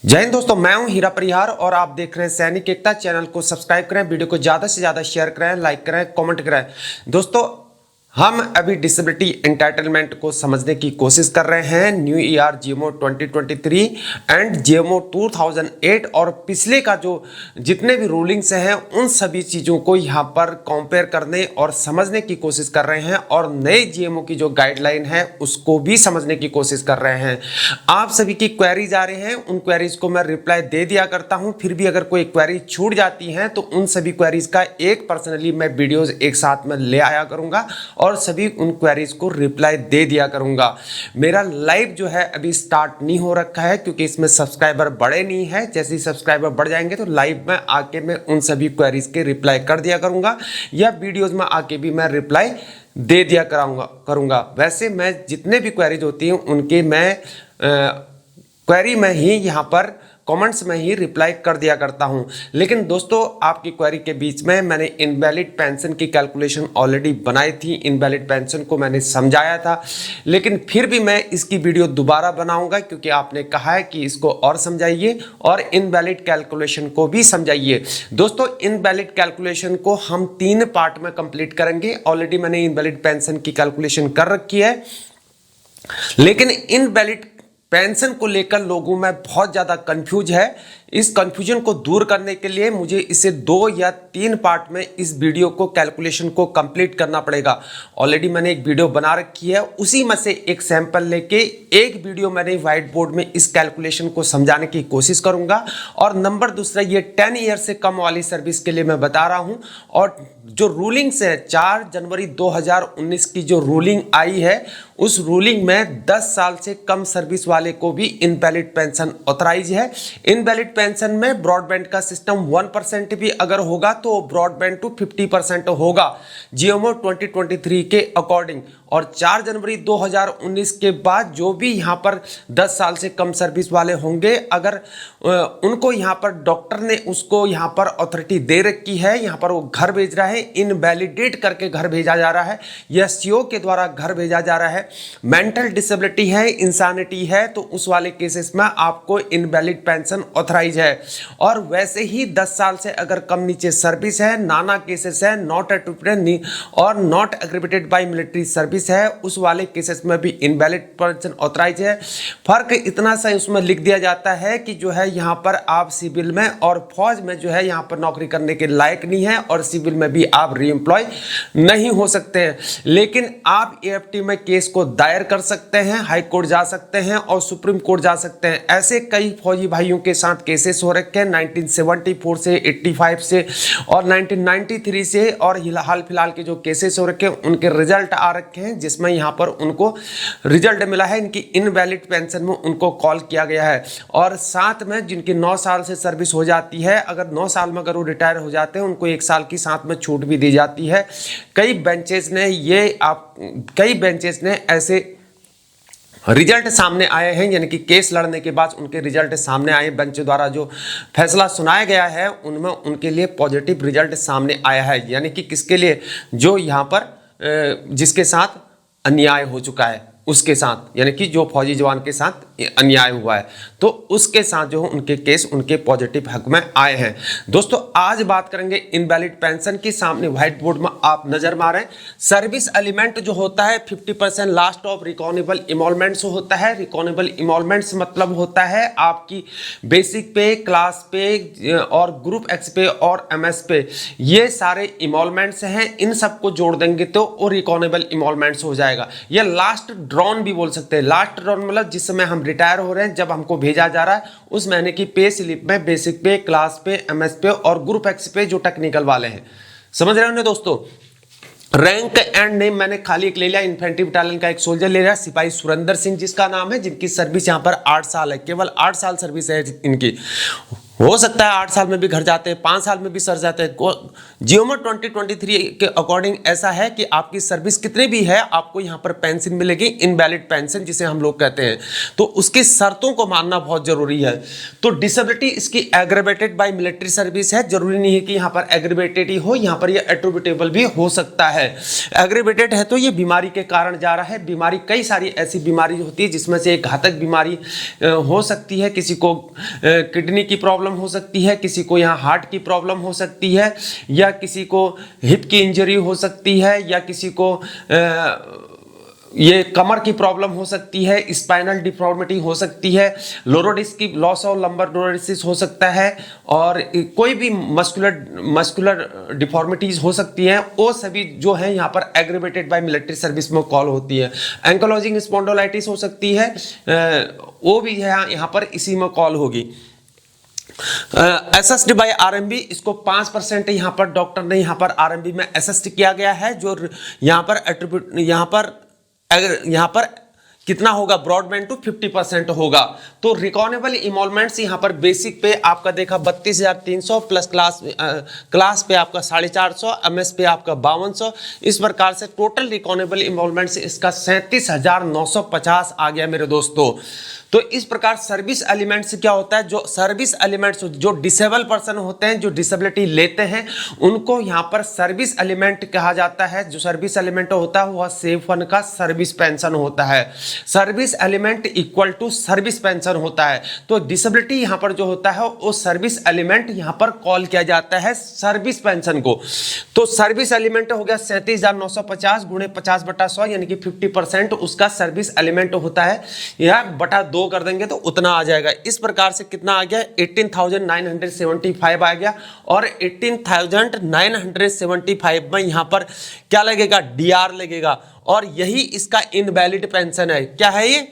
जय हिंद दोस्तों, मैं हूं हीरा परिहार और आप देख रहे हैं सैनिक एकता। चैनल को सब्सक्राइब करें, वीडियो को ज़्यादा से ज़्यादा शेयर करें, लाइक करें, कमेंट करें। दोस्तों, हम अभी डिसेबिलिटी एंटाइटलमेंट को समझने की कोशिश कर रहे हैं। New ER GMO 2023 and GMO 2008 और पिछले का जो जितने भी रूलिंग्स हैं उन सभी चीज़ों को यहाँ पर कंपेयर करने और समझने की कोशिश कर रहे हैं और नए जीएमओ की जो गाइडलाइन है उसको भी समझने की कोशिश कर रहे हैं। आप सभी की क्वेरीज आ रहे हैं, उन क्वेरीज को मैं रिप्लाई दे दिया करता हूँ। फिर भी अगर कोई क्वेरी छूट जाती है तो उन सभी क्वेरीज का एक पर्सनली मैं वीडियोज एक साथ में ले आया करूँगा और सभी उन क्वेरीज को रिप्लाई दे दिया करूंगा। मेरा लाइव जो है अभी स्टार्ट नहीं हो रखा है क्योंकि इसमें सब्सक्राइबर बढ़े नहीं है। जैसे ही सब्सक्राइबर बढ़ जाएंगे तो लाइव में आके मैं उन सभी क्वेरीज के रिप्लाई कर दिया करूंगा या वीडियोज में आके भी मैं रिप्लाई दे दिया करूंगा। वैसे मैं जितने भी क्वेरीज होती हैं उनके मैं क्वेरी में ही यहाँ पर कमेंट्स में ही रिप्लाई कर दिया करता हूं। लेकिन दोस्तों, आपकी क्वेरी के बीच में मैंने इनवैलिड पेंशन की कैलकुलेशन ऑलरेडी बनाई थी, इनवैलिड पेंशन को मैंने समझाया था, लेकिन फिर भी मैं इसकी वीडियो दोबारा बनाऊंगा क्योंकि आपने कहा है कि इसको और समझाइए और इनवैलिड कैलकुलेशन को भी समझाइए। दोस्तों, इनवैलिड कैलकुलेशन को हम 3 पार्ट में कंप्लीट करेंगे। ऑलरेडी मैंने इनवैलिड पेंशन की कैलकुलेशन कर रखी है, लेकिन इनवैलिड पेंशन को लेकर लोगों में बहुत ज़्यादा कंफ्यूज है। इस कंफ्यूजन को दूर करने के लिए मुझे इसे 2 या 3 पार्ट में इस वीडियो को कैलकुलेशन को कंप्लीट करना पड़ेगा। ऑलरेडी मैंने एक वीडियो बना रखी है, उसी में से एक सैंपल लेके एक वीडियो मैंने व्हाइट बोर्ड में इस कैलकुलेशन को समझाने की कोशिश करूंगा। और नंबर दूसरा, ये 10 ईयर से कम वाली सर्विस के लिए मैं बता रहा हूं। और जो रूलिंग्स है 4 जनवरी 2019 की जो रूलिंग आई है, उस रूलिंग में 10 साल से कम सर्विस वाले को भी इनवैलिड पेंशन ऑथराइज है। इनवैलिड पेंशन में ब्रॉडबैंड का सिस्टम 1% भी अगर होगा तो ब्रॉडबैंड टू 50% होगा जीएमओ 2023 के अकॉर्डिंग। और 4 जनवरी 2019 के बाद जो भी यहाँ पर 10 साल से कम सर्विस वाले होंगे, अगर उनको यहाँ पर डॉक्टर ने उसको यहाँ पर अथॉरिटी दे रखी है, यहाँ पर वो घर भेज रहा है, इनवैलिडेट करके घर भेजा जा रहा है या सीओ के द्वारा घर भेजा जा रहा है, मेंटल डिसेबिलिटी है, इंसानिटी है, तो उस वाले केसेस में आपको इनवैलिड पेंशन ऑथराइज है। और वैसे ही 10 साल से अगर कम नीचे सर्विस है, नाना केसेस है, नॉट एट्रिब्यूटेड और not aggravated by military service है, उस वाले केसेस में भी इनवैलिड पेंशन ऑथराइज है। फर्क इतना सा उसमें लिख दिया जाता है कि जो है यहाँ पर आप सिविल में और फौज में जो है यहाँ पर नौकरी करने के लायक नहीं है और सिविल में भी आप रीएम्प्लॉय नहीं हो सकते हैं। लेकिन आप एएफटी में केस को दायर कर सकते हैं, हाई कोर्ट जा सकते हैं और सुप्रीम कोर्ट जा सकते हैं। ऐसे कई फौजी भाइयों के साथ केसेस हो रखे हैं 1974 से, 85 से और 1993 से, और हाल फिलहाल के जो केसेस हो रखे हैं उनके रिजल्ट आ रखे हैं, जिसमें यहाँ पर उनको रिजल्ट मिला है, इनकी इनवैलिड पेंशन में उनको कॉल किया गया है। और साथ में जिनकी 9 साल से सर्विस हो जाती है, अगर 9 साल में अगर वो रिटायर हो जाते हैं उनको 1 साल की साथ में छूट भी दी जाती है। कई बेंचेस ने ऐसे रिजल्ट सामने आए हैं, यानी कि केस लड़ने के बाद उनके रिजल्ट सामने आए, बेंच द्वारा जो फैसला सुनाया गया है उनमें उनके लिए पॉजिटिव रिजल्ट सामने आया है। यानी कि किसके लिए, जो यहाँ पर जिसके साथ अन्याय हो चुका है उसके साथ, यानी कि जो फौजी जवान के साथ अन्याय हुआ है तो उसके साथ जो उनके केस उनके पॉजिटिव हक में आए हैं। दोस्तों, आज बात करेंगे इनवैलिड पेंशन की। सामने व्हाइट बोर्ड में आप नजर मारें, सर्विस एलिमेंट जो होता है 50% लास्ट ऑफ रिकॉनेबल इमॉल्वमेंट्स होता है। रिकॉनेबल इमॉल्वमेंट्स मतलब होता है आपकी बेसिक पे, क्लास पे और ग्रुप एक्स पे और एमएस पे, ये सारे इमॉल्वमेंट्स हैं। इन सबको जोड़ देंगे तो वो रिकॉनेबल इमॉल्वमेंट्स हो जाएगा। ये लास्ट ड्रॉन भी बोल सकते हैं। लास्ट ड्रॉन मतलब जिस समय हम रिटायर हो रहे हैं, जब हमको भेजा जा रहा है उस महीने की पे स्लिप में बेसिक पे, क्लास पे, एमएस पे और ग्रुप एक्स पे जो टेक्निकल वाले हैं, समझ रहे हो ना दोस्तों। रैंक एंड नेम मैंने खाली एक ले लिया, इन्फेंट्री बटालियन का एक सोल्जर ले लिया, सिपाही सुरेंद्र सिंह जिसका नाम है, जिनकी सर्विस यहाँ पर 8 साल है, केवल 8 साल सर्विस है इनकी। हो सकता है 8 साल में भी घर जाते हैं, 5 साल में भी सर जाते हैं। जियोमर 2023 के अकॉर्डिंग ऐसा है कि आपकी सर्विस कितनी भी है, आपको यहाँ पर पेंशन मिलेगी, इनवैलिड पेंशन जिसे हम लोग कहते हैं। तो उसकी शर्तों को मानना बहुत जरूरी है। तो डिसेबिलिटी इसकी एग्रीवेटेड बाय मिलिट्री सर्विस है, जरूरी नहीं है कि यहाँ पर एग्रीवेटेड ही हो, यहाँ पर ये एट्रीब्यूटेबल भी हो सकता है। एग्रीवेटेड है तो ये बीमारी के कारण जा रहा है। बीमारी कई सारी ऐसी बीमारी होती है जिसमें से एक घातक बीमारी हो सकती है, किसी को किडनी की प्रॉब्लम हो सकती है, किसी को यहाँ हार्ट की प्रॉब्लम हो सकती है, या किसी को हिप की इंजरी हो सकती है, या किसी को ये कमर की प्रॉब्लम हो सकती है, स्पाइनल डिफॉर्मिटी हो सकती है, लोरोडिस्क की लॉस ऑफ लंबर लोरोडिसिस हो सकता है, और कोई भी मस्कुलर डिफॉर्मिटीज हो सकती हैं। वो सभी जो है यहाँ पर एग्रीवेटेड बाय मिलिट्री सर्विस में कॉल होती है। एंकोलॉजिंग स्पॉन्डिलाइटिस हो सकती है, वो भी यहाँ पर इसी में कॉल होगी। एसएसटी बाय आरएमबी, इसको 5% यहाँ पर डॉक्टर ने यहाँ पर आरएमबी में एसएसटी किया गया है, जो यहाँ पर कितना होगा, ब्रॉडबैंड टू 50% होगा। तो रिकॉर्डेबल इमोलमेंट्स यहाँ पर बेसिक पे आपका देखा 32,300 प्लस क्लास पे आपका 450, एमएस पे आपका 5200। इस प्रकार से टोटल रिकॉर्डेबल इमोलमेंट्स इसका 37,950 आ गया मेरे दोस्तों। तो इस प्रकार सर्विस एलिमेंट से क्या होता है, जो सर्विस एलिमेंट्स जो डिसेबल पर्सन होते हैं, जो डिसेबिलिटी लेते हैं, उनको यहाँ पर सर्विस एलिमेंट कहा जाता है। जो सर्विस एलिमेंट होता है वह सेव फंड का सर्विस पेंशन होता है। Service element equal to service pension होता है। तो डिसेबिलिटी यहाँ पर जो होता है वो सर्विस एलिमेंट यहाँ पर कॉल किया जाता है सर्विस पेंशन को। तो सर्विस एलिमेंट हो गया 37,950 गुणे 50/100 यानी कि 50% उसका सर्विस एलिमेंट होता है, या बटा 2 कर देंगे तो उतना आ जाएगा। इस प्रकार से कितना आ गया, 18,975 आ गया। और 18,975 में यहां पर क्या लगेगा, डीआर लगेगा, और यही इसका इनवैलिड पेंशन है। क्या है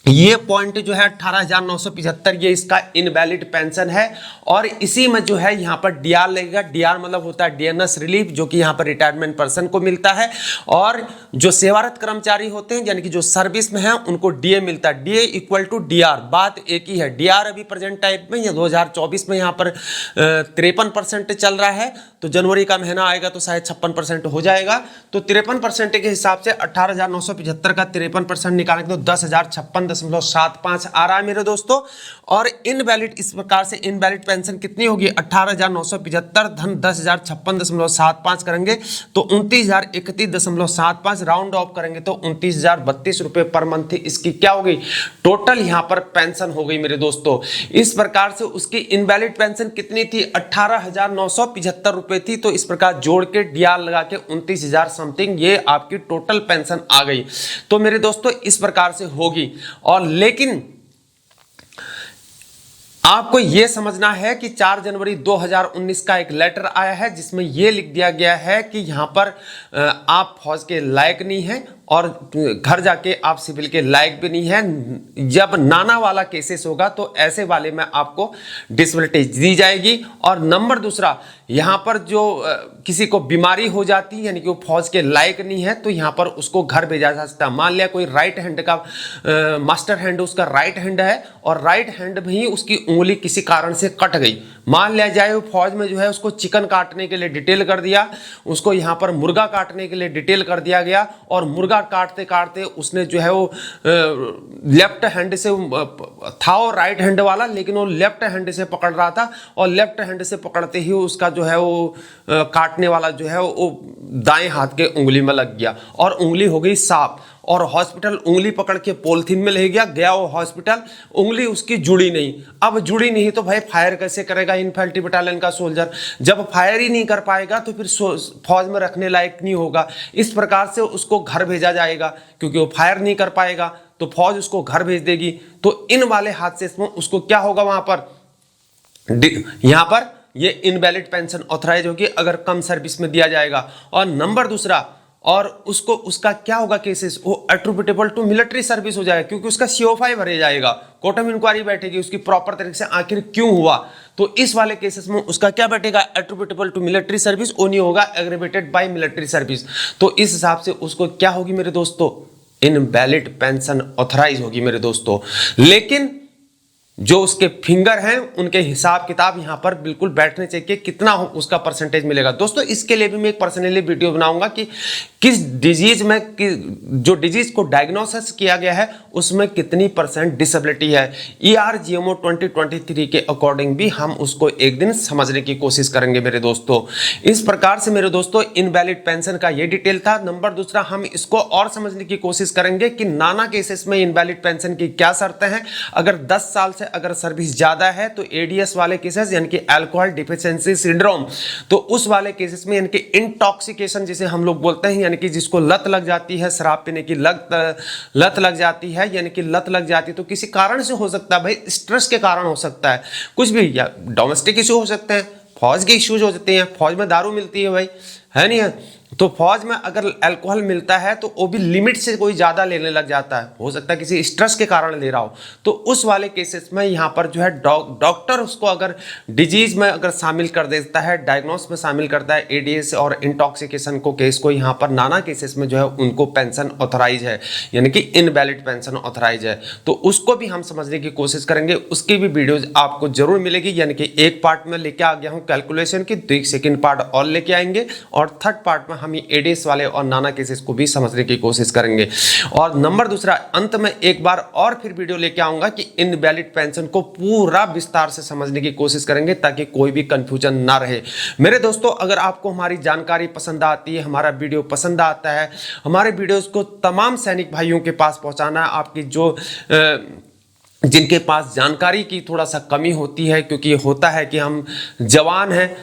ये पॉइंट जो है 18,975, ये इसका इनवैलिड पेंशन है। और इसी में जो है यहाँ पर डीआर लगेगा। डीआर मतलब होता है डीएनएस रिलीफ, जो कि यहाँ पर रिटायरमेंट पर्सन को मिलता है। और जो सेवारत कर्मचारी होते हैं यानी कि जो सर्विस में है उनको डीए मिलता है। डीए इक्वल टू डीआर, बात एक ही है। डीआर अभी प्रेजेंट टाइप में या 2024 में यहाँ पर 53% चल रहा है। तो जनवरी का महीना आएगा तो शायद 56% हो जाएगा। तो 53% के हिसाब से 18,975 का 53% निकालेंगे तो 10,056.75 आ रहा है मेरे दोस्तों। और इनवैलिड, इस प्रकार से इनवैलिड पेंशन कितनी होगी, 18,975 धन 10,056.75 करेंगे तो 29,031.75, राउंड ऑफ करेंगे तो 29,032 रुपए पर मंथ इसकी क्या होगी, टोटल यहाँ पर पेंशन हो गई मेरे दोस्तों। इस प्रकार से उसकी इनवैलिड पेंशन कितनी थी, 18,975 रुपए थी। तो इस प्रकार जोड़ के डीआर लगा के 29,000 समथिंग ये आपकी टोटल पेंशन आ गई। तो मेरे दोस्तों इस प्रकार से होगी। और लेकिन आपको यह समझना है कि 4 जनवरी 2019 का एक लेटर आया है जिसमें यह लिख दिया गया है कि यहां पर आप फौज के लायक नहीं हैं और घर जाके आप सिविल के लायक भी नहीं है। जब नाना वाला केसेस होगा तो ऐसे वाले में आपको डिसेबिलिटी दी जाएगी। और नंबर दूसरा, यहाँ पर जो किसी को बीमारी हो जाती है यानी कि वो फौज के लायक नहीं है तो यहाँ पर उसको घर भेजा जा सकता है। मान लिया कोई राइट हैंड का मास्टर हैंड उसका राइट हैंड है और राइट हैंड में ही उसकी उंगली किसी कारण से कट गई। मान लिया जाए वो फौज में जो है उसको चिकन काटने के लिए डिटेल कर दिया, उसको यहाँ पर मुर्गा काटने के लिए डिटेल कर दिया गया और मुर्गा काटते काटते उसने जो है वो लेफ्ट हैंड से था वो राइट हैंड वाला, लेकिन वो लेफ्ट हैंड से पकड़ रहा था और लेफ्ट हैंड से पकड़ते ही उसका जो है वो काटने वाला जो है वो दाएं हाथ के उंगली में लग गया और उंगली हो गई साफ। और हॉस्पिटल उंगली पकड़ के पॉलिथीन में ले गया वो हॉस्पिटल, उंगली उसकी जुड़ी नहीं। अब जुड़ी नहीं तो भाई फायर कैसे करेगा इनफैंट्री बटालियन का सोल्जर? जब फायर ही नहीं कर पाएगा तो फिर फौज में रखने लायक नहीं होगा। इस प्रकार से उसको घर भेजा जाएगा क्योंकि वो फायर नहीं कर पाएगा तो फौज उसको घर भेज देगी। तो इन वाले हादसे में उसको क्या होगा, वहां पर यहां पर ये इनवैलिड पेंशन ऑथराइज होगी अगर कम सर्विस में दिया जाएगा। और नंबर दूसरा, और उसको उसका क्या होगा केसेस, वो एट्रीब्यूटेबल टू मिलिट्री सर्विस हो जाएगा क्योंकि उसका CO5 भरे जाएगा, कोर्ट ऑफ इंक्वायरी बैठेगी उसकी प्रॉपर तरीके से आखिर क्यों हुआ। तो इस वाले केसेस में उसका क्या बैठेगा, एट्रीब्यूटेबल टू मिलिट्री सर्विस, वो नहीं होगा एग्रीवेटेड बाय मिलिट्री सर्विस। तो इस हिसाब से उसको क्या होगी मेरे दोस्तों, इनवैलिड पेंशन ऑथराइज होगी मेरे दोस्तों। लेकिन जो उसके फिंगर हैं उनके हिसाब किताब यहाँ पर बिल्कुल बैठने चाहिए कि कितना उसका परसेंटेज मिलेगा। दोस्तों इसके लिए भी मैं एक पर्सनली वीडियो बनाऊंगा कि किस डिजीज में जो डिजीज को डायग्नोसिस किया गया है उसमें कितनी परसेंट डिसेबिलिटी है। ERGMO 2023 के अकॉर्डिंग भी हम उसको एक दिन समझने की कोशिश करेंगे मेरे दोस्तों। इस प्रकार से मेरे दोस्तों इनवैलिड पेंशन का ये डिटेल था। नंबर दूसरा, हम इसको और समझने की कोशिश करेंगे कि नाना केसेस में इनवैलिड पेंशन की क्या शर्तें हैं। अगर 10 साल से अगर सर्विस ज्यादा है तो ADS वाले केसेस यानी कि अल्कोहल डिफिशिएंसी सिंड्रोम, तो उस वाले केसेस में यानी कि इंटॉक्सिकेशन जिसे हम लोग बोलते हैं, यानी कि जिसको लत लग जाती है, शराब पीने की लत लग जाती है, यानी कि लत लग जाती है तो किसी कारण से हो सकता है भाई, स्ट्रेस के कारण हो सकता है, कुछ भी, या डोमेस्टिक इशू हो सकते हैं, फौज के इश्यूज हो जाते हैं, फौज में दारू मिलती है भाई, है नहीं है, तो फौज में अगर अल्कोहल मिलता है तो वो भी लिमिट से कोई ज्यादा लेने लग जाता है, हो सकता है किसी स्ट्रेस के कारण ले रहा हो, तो उस वाले केसेस में यहाँ पर जो है डॉक्टर उसको अगर डिजीज में अगर शामिल कर देता है, डायग्नोस में शामिल करता है ADS और इंटॉक्सिकेशन को केस को, यहाँ पर नाना केसेस में जो है उनको पेंशन ऑथराइज है, यानी कि इनवैलिड पेंशन ऑथराइज है, तो उसको भी हम समझने की कोशिश करेंगे। उसकी भी वीडियोज आपको जरूर मिलेगी, यानी कि एक पार्ट में लेके आ गया हूँ कैलकुलेशन की, तो एक सेकेंड पार्ट और लेके आएंगे और थर्ड पार्ट में हम ADS वाले और नाना केसेस को भी समझने की कोशिश करेंगे। और नंबर दूसरा, अंत में एक बार और फिर वीडियो लेके आऊंगा कि इनवैलिड पेंशन को पूरा विस्तार से समझने की कोशिश करेंगे ताकि कोई भी कंफ्यूजन ना रहे। मेरे दोस्तों अगर आपको हमारी जानकारी पसंद आती है, हमारा वीडियो पसंद आता है, हमारे वीडियोस को तमाम सैनिक भाइयों के पास पहुंचाना है, आपकी जो जिनके पास जानकारी की थोड़ा सा कमी होती है, क्योंकि होता है कि हम जवान हैं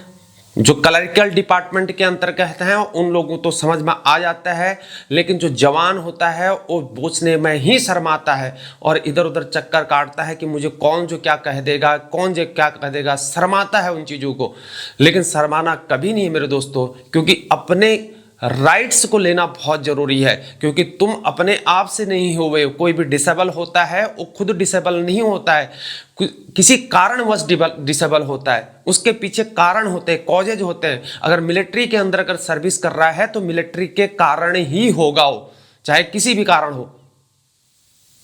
जो क्लरिकल डिपार्टमेंट के अंतर्गत हैं, उन लोगों तो समझ में आ जाता है, लेकिन जो जवान होता है वो पूछने में ही शर्माता है और इधर उधर चक्कर काटता है कि मुझे कौन जो क्या कह देगा, कौन जो क्या कह देगा, शर्माता है उन चीज़ों को। लेकिन शर्माना कभी नहीं है मेरे दोस्तों, क्योंकि अपने राइट्स को लेना बहुत जरूरी है, क्योंकि तुम अपने आप से नहीं हुए, कोई भी डिसेबल होता है वो खुद डिसेबल नहीं होता है, किसी कारणवश डिसेबल होता है, उसके पीछे कारण होते हैं, कॉजेज होते हैं। अगर मिलिट्री के अंदर अगर सर्विस कर रहा है तो मिलिट्री के कारण ही होगा वो, चाहे किसी भी कारण हो।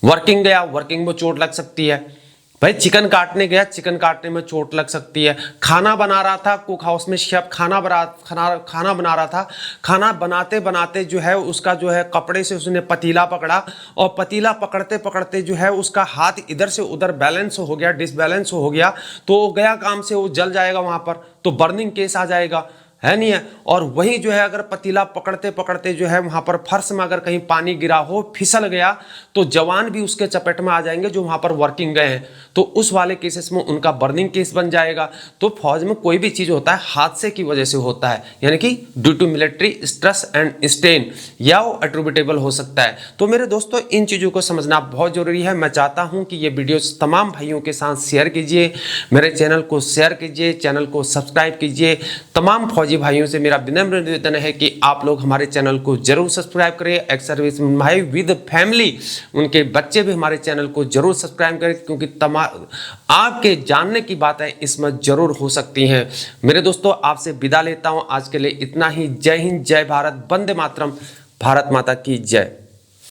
वर्किंग गया, वर्किंग में चोट लग सकती है भाई, चिकन काटने गया, चिकन काटने में चोट लग सकती है, खाना बना रहा था कुक हाउस में, शेफ खाना बना रहा था, खाना बनाते बनाते जो है उसका जो है कपड़े से उसने पतीला पकड़ा और पतीला पकड़ते पकड़ते जो है उसका हाथ इधर से उधर बैलेंस हो गया, डिसबैलेंस हो गया, तो गया काम से, वो जल जाएगा वहां पर, तो बर्निंग केस आ जाएगा, है नहीं है। और वही जो है अगर पतीला पकड़ते पकड़ते जो है वहां पर फर्श में अगर कहीं पानी गिरा हो, फिसल गया, तो जवान भी उसके चपेट में आ जाएंगे जो वहां पर वर्किंग गए हैं, तो उस वाले केसेस में उनका बर्निंग केस बन जाएगा। तो फौज में कोई भी चीज होता है हादसे की वजह से होता है, यानी कि due to military stress and strain, या वो एट्रीब्यूटेबल हो सकता है। तो मेरे दोस्तों इन चीजों को समझना बहुत जरूरी है। मैं चाहता हूं कि ये वीडियो तमाम भाइयों के साथ शेयर कीजिए, मेरे चैनल को शेयर कीजिए, चैनल को सब्सक्राइब कीजिए। तमाम फौजी भाइयों से मेरा विनम्र निवेदन है कि आप लोग हमारे चैनल को जरूर सब्सक्राइब करें। एक्स सर्विस भाई विद फैमिली, उनके बच्चे भी हमारे चैनल को जरूर सब्सक्राइब करें, क्योंकि आपके जानने की बातें इसमें जरूर हो सकती हैं। मेरे दोस्तों आपसे विदा लेता हूं, आज के लिए इतना ही। जय हिंद, जय भारत, वंदे मातरम, भारत माता की जय।